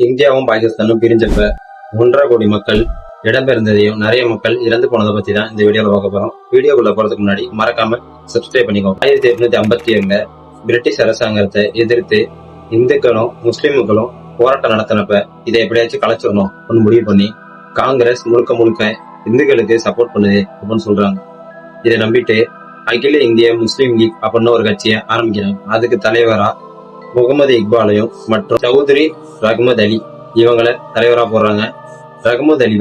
இந்தியாவும் பாகிஸ்தானும் பிரிஞ்சப்ப 1.5 கோடி மக்கள் இடம்பெயர்ந்ததையும் நிறைய மக்கள் இறந்து போனதை பத்தி தான் இந்த வீடியோல பார்க்க போறோம். வீடியோக்குள்ள போறதுக்கு முன்னாடி மறக்காம சப்ஸ்கிரைப் பண்ணிக்கோங்க. 1857 பிரிட்டிஷ் அரசாங்கத்தை எதிர்த்து இந்துக்களும் முஸ்லிம்களும் போராட்டம் நடத்தினப்ப இதை எப்படியாச்சும் கலைச்சிடணும் முடிவு பண்ணி காங்கிரஸ் முழுக்க முழுக்க இந்துக்களுக்கு சப்போர்ட் பண்ணுது அப்படின்னு சொல்றாங்க. இதை நம்பிட்டு அகில இந்திய முஸ்லீம் லீக் அப்படின்னு ஒரு கட்சியை ஆரம்பிக்கிறாங்க. அதுக்கு தலைவரா முகமது இக்பாலையும் மற்றும் சௌத்ரி ரஹ்மத் அலி இவங்களை தலைவரா போடுறாங்க. ரஹ்மத் அலி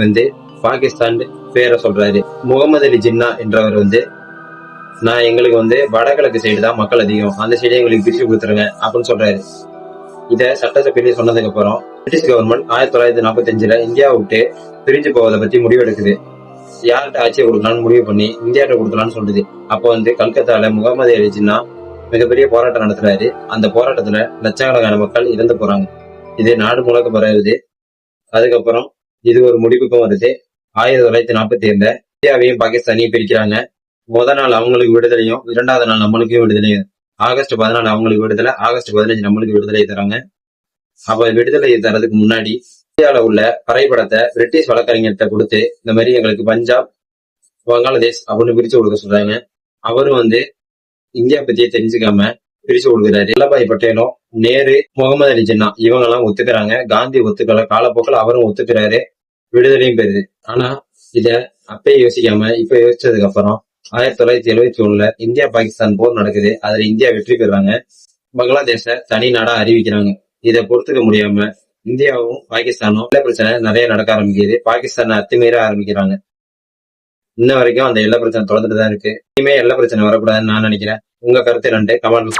பாகிஸ்தான் பேரை சொல்றாரு. முகமது அலி ஜின்னா என்றவர் நான் எங்களுக்கு வடகிழக்கு சைடு தான் மக்கள் அதிகம், அந்த சைடு எங்களுக்கு பிரிச்சு கொடுத்துருங்க அப்படின்னு சொல்றாரு. இத சட்டசபையில சொன்னதுக்கு அப்புறம் பிரிட்டிஷ் கவர்மெண்ட் 1945 இந்தியா விட்டு பிரிஞ்சு போவதை பத்தி முடிவெடுக்குது. யார்கிட்ட ஆட்சியை கொடுக்கலாம்னு முடிவு பண்ணி இந்தியாட்ட கொடுக்கலாம்னு சொல்லுது. அப்போ கல்கத்தால முகமது அலி ஜின்னா மிகப்பெரிய போராட்டம் நடத்துறாரு. அந்த போராட்டத்துல லட்சக்கணக்கான மக்கள் இறந்து போறாங்க. இது நாடு முழுக்க பரவுது. அதுக்கப்புறம் இது ஒரு முடிவுக்கும் வருது. 1947 இந்தியாவையும் பாகிஸ்தானையும் பிரிக்கிறாங்க. முதல் நாள் அவங்களுக்கு விடுதலையும், 2வது நாள் நம்மளுக்கும் விடுதலையும். ஆகஸ்ட் 14 அவங்களுக்கு விடுதலை, ஆகஸ்ட் 15 நம்மளுக்கு விடுதலை தராங்க. அப்ப விடுதலை தரதுக்கு முன்னாடி இந்தியாவில உள்ள வரைபடத்தை பிரிட்டிஷ் வழக்கறிஞர்கிட்ட கொடுத்து இந்த மாதிரி எங்களுக்கு பஞ்சாப், பங்களாதேஷ் அப்படின்னு பிரிச்சு கொடுக்க சொல்றாங்க. அவரும் இந்தியா பத்தியே தெரிஞ்சுக்காம பிரிச்சு கொடுக்குறாரு. வல்லபாய் பட்டேலும், நேரு, முகமது அலி ஜின்னா இவங்க எல்லாம் ஒத்துக்கிறாங்க. காந்தி ஒத்துக்கல. காலப்போக்கில் அவரும் ஒத்துக்கிறாரு. விடுதலையும் பெறுது. ஆனா இத அப்பயே யோசிக்காம இப்ப யோசிச்சதுக்கு அப்புறம் 1971 இந்தியா பாகிஸ்தான் போர் நடக்குது. அதுல இந்தியா வெற்றி பெறாங்க. பங்களாதேஷ தனி நாடா அறிவிக்கிறாங்க. இதை பொறுத்துக்க முடியாம இந்தியாவும் பாகிஸ்தானும் எல்லை பிரச்சனை நிறைய நடக்க ஆரம்பிக்குது. பாகிஸ்தானை அத்துமீற ஆரம்பிக்கிறாங்க. இன்ன வரைக்கும் அந்த எல்லை பிரச்சனை தொடர்ந்துட்டு தான் இருக்கு. இனிமே எல்லை பிரச்சனை வரக்கூடாதுன்னு நான் நினைக்கிறேன். உங்க கருத்து என்னன்ட்டு கமெண்ட்ல